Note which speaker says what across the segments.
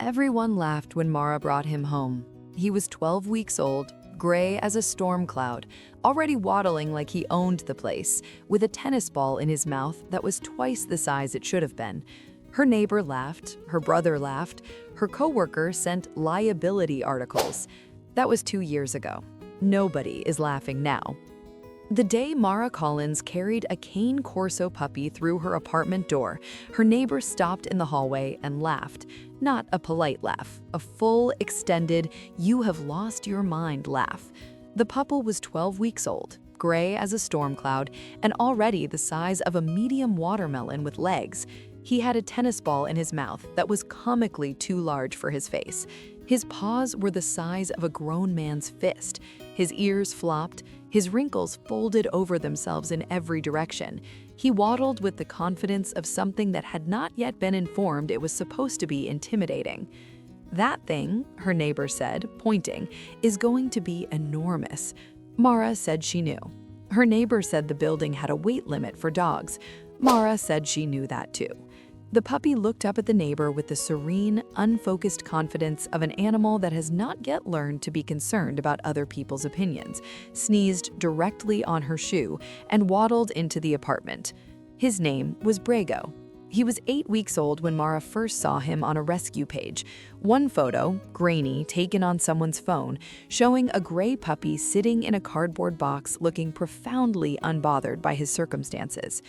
Speaker 1: Everyone laughed when Mara brought him home. He was 12 weeks old, gray as a storm cloud, already waddling like he owned the place, with a tennis ball in his mouth that was twice the size it should have been. Her neighbor laughed, her brother laughed, her coworker sent liability articles. That was 2 years ago. Nobody is laughing now. The day Mara Collins carried a Cane Corso puppy through her apartment door, her neighbor stopped in the hallway and laughed. Not a polite laugh, a full, extended, you have lost your mind laugh. The puppy was 12 weeks old, gray as a storm cloud, and already the size of a medium watermelon with legs. He had a tennis ball in his mouth that was comically too large for his face. His paws were the size of a grown man's fist. His ears flopped, his wrinkles folded over themselves in every direction. He waddled with the confidence of something that had not yet been informed it was supposed to be intimidating. That thing, her neighbor said, pointing, is going to be enormous. Mara said she knew. Her neighbor said the building had a weight limit for dogs. Mara said she knew that too. The puppy looked up at the neighbor with the serene, unfocused confidence of an animal that has not yet learned to be concerned about other people's opinions, sneezed directly on her shoe, and waddled into the apartment. His name was Brago. He was 8 weeks old when Mara first saw him on a rescue page. One photo, grainy, taken on someone's phone, showing a gray puppy sitting in a cardboard box looking profoundly unbothered by his circumstances.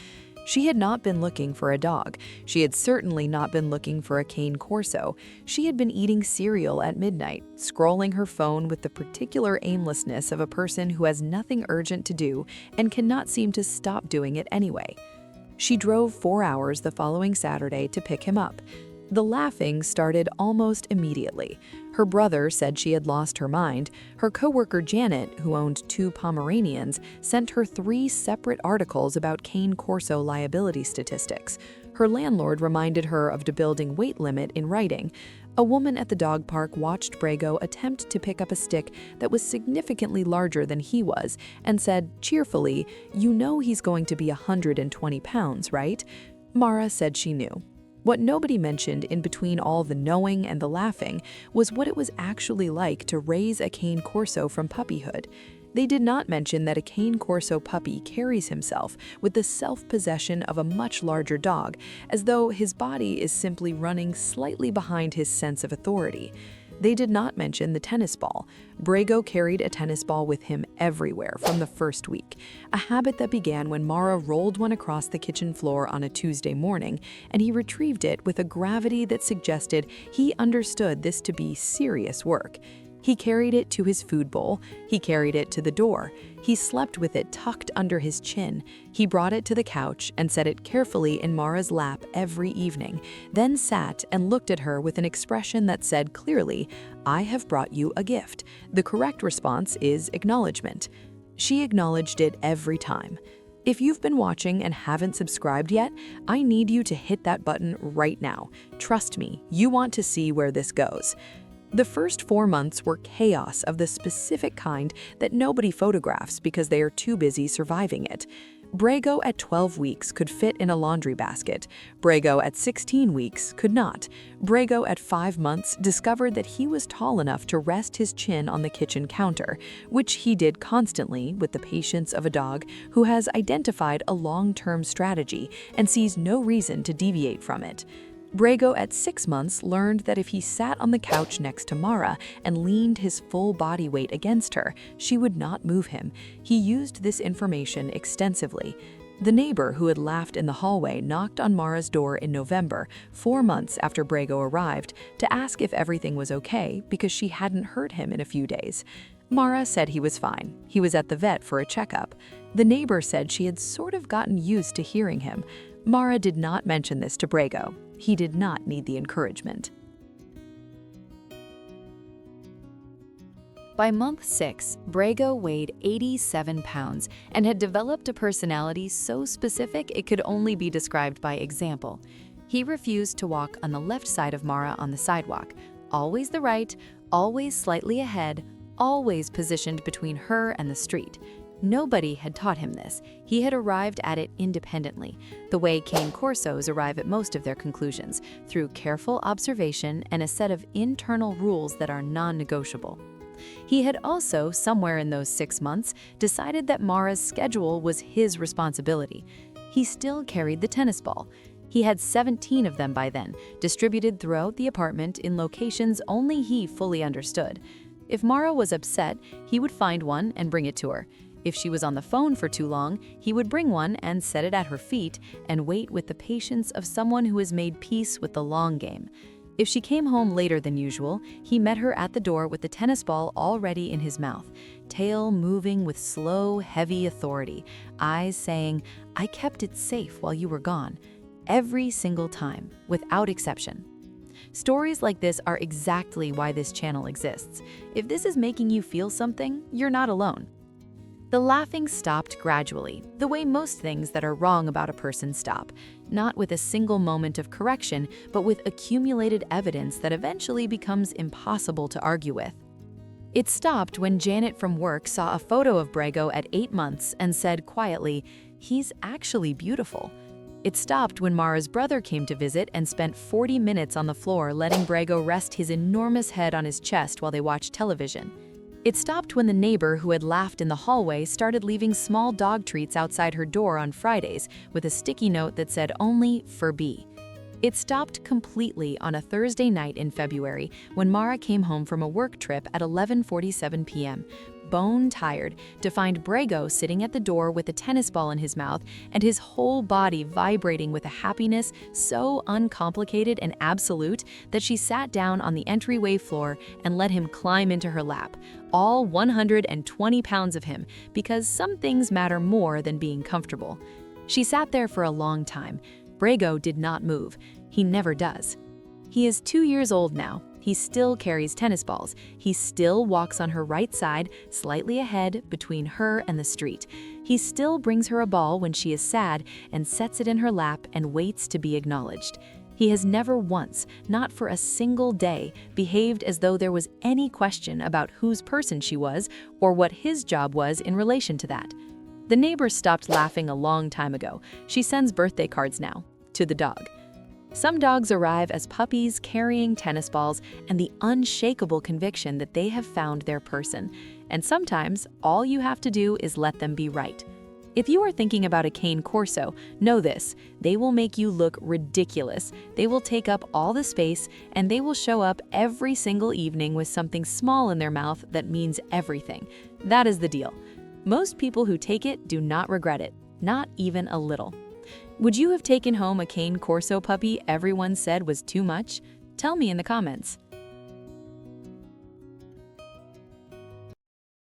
Speaker 1: She had not been looking for a dog. She had certainly not been looking for a Cane Corso. She had been eating cereal at midnight, scrolling her phone with the particular aimlessness of a person who has nothing urgent to do and cannot seem to stop doing it anyway. She drove 4 hours the following Saturday to pick him up. The laughing started almost immediately. Her brother said she had lost her mind. Her coworker Janet, who owned 2 Pomeranians, sent her 3 separate articles about Cane Corso liability statistics. Her landlord reminded her of the building weight limit in writing. A woman at the dog park watched Brago attempt to pick up a stick that was significantly larger than he was and said cheerfully, "You know he's going to be 120 pounds, right?" Mara said she knew. What nobody mentioned in between all the knowing and the laughing was what it was actually like to raise a Cane Corso from puppyhood. They did not mention that a Cane Corso puppy carries himself with the self-possession of a much larger dog, as though his body is simply running slightly behind his sense of authority. They did not mention the tennis ball. Brago carried a tennis ball with him everywhere from the first week, a habit that began when Mara rolled one across the kitchen floor on a Tuesday morning, and he retrieved it with a gravity that suggested he understood this to be serious work. He carried it to his food bowl. He carried it to the door. He slept with it tucked under his chin. He brought it to the couch and set it carefully in Mara's lap every evening, then sat and looked at her with an expression that said clearly, "I have brought you a gift." The correct response is acknowledgement. She acknowledged it every time. If you've been watching and haven't subscribed yet, I need you to hit that button right now. Trust me, you want to see where this goes. The first 4 months were chaos of the specific kind that nobody photographs because they are too busy surviving it. Brago at 12 weeks could fit in a laundry basket. Brago at 16 weeks could not. Brago at 5 months discovered that he was tall enough to rest his chin on the kitchen counter, which he did constantly with the patience of a dog who has identified a long-term strategy and sees no reason to deviate from it. Brago at 6 months learned that if he sat on the couch next to Mara and leaned his full body weight against her, she would not move him. He used this information extensively. The neighbor who had laughed in the hallway knocked on Mara's door in November, 4 months after Brago arrived, to ask if everything was okay because she hadn't heard him in a few days. Mara said he was fine. He was at the vet for a checkup. The neighbor said she had sort of gotten used to hearing him. Mara did not mention this to Brago. He did not need the encouragement. By month 6, Brago weighed 87 pounds and had developed a personality so specific it could only be described by example. He refused to walk on the left side of Mara on the sidewalk, always the right, always slightly ahead, always positioned between her and the street. Nobody had taught him this. He had arrived at it independently, the way Cane Corsos arrive at most of their conclusions, through careful observation and a set of internal rules that are non-negotiable. He had also, somewhere in those 6 months, decided that Mara's schedule was his responsibility. He still carried the tennis ball. He had 17 of them by then, distributed throughout the apartment in locations only he fully understood. If Mara was upset, he would find one and bring it to her. If she was on the phone for too long, he would bring one and set it at her feet and wait with the patience of someone who has made peace with the long game. If she came home later than usual, he met her at the door with the tennis ball already in his mouth, tail moving with slow, heavy authority, eyes saying, "I kept it safe while you were gone," every single time, without exception. Stories like this are exactly why this channel exists. If this is making you feel something, you're not alone. The laughing stopped gradually, the way most things that are wrong about a person stop, not with a single moment of correction, but with accumulated evidence that eventually becomes impossible to argue with. It stopped when Janet from work saw a photo of Brago at 8 months and said quietly, "He's actually beautiful." It stopped when Mara's brother came to visit and spent 40 minutes on the floor letting Brago rest his enormous head on his chest while they watched television. It stopped when the neighbor who had laughed in the hallway started leaving small dog treats outside her door on Fridays with a sticky note that said only for B. It stopped completely on a Thursday night in February when Mara came home from a work trip at 11:47 p.m., bone tired, to find Brago sitting at the door with a tennis ball in his mouth and his whole body vibrating with a happiness so uncomplicated and absolute that she sat down on the entryway floor and let him climb into her lap, all 120 pounds of him, because some things matter more than being comfortable. She sat there for a long time. Brago did not move. He never does. He is 2 years old now. He still carries tennis balls. He still walks on her right side, slightly ahead, between her and the street. He still brings her a ball when she is sad and sets it in her lap and waits to be acknowledged. He has never once, not for a single day, behaved as though there was any question about whose person she was or what his job was in relation to that. The neighbor stopped laughing a long time ago. She sends birthday cards now, to the dog. Some dogs arrive as puppies carrying tennis balls and the unshakable conviction that they have found their person. And sometimes, all you have to do is let them be right. If you are thinking about a Cane Corso, know this: they will make you look ridiculous. They will take up all the space, and they will show up every single evening with something small in their mouth that means everything. That is the deal. Most people who take it do not regret it, not even a little. Would you have taken home a Cane Corso puppy everyone said was too much? Tell me in the comments.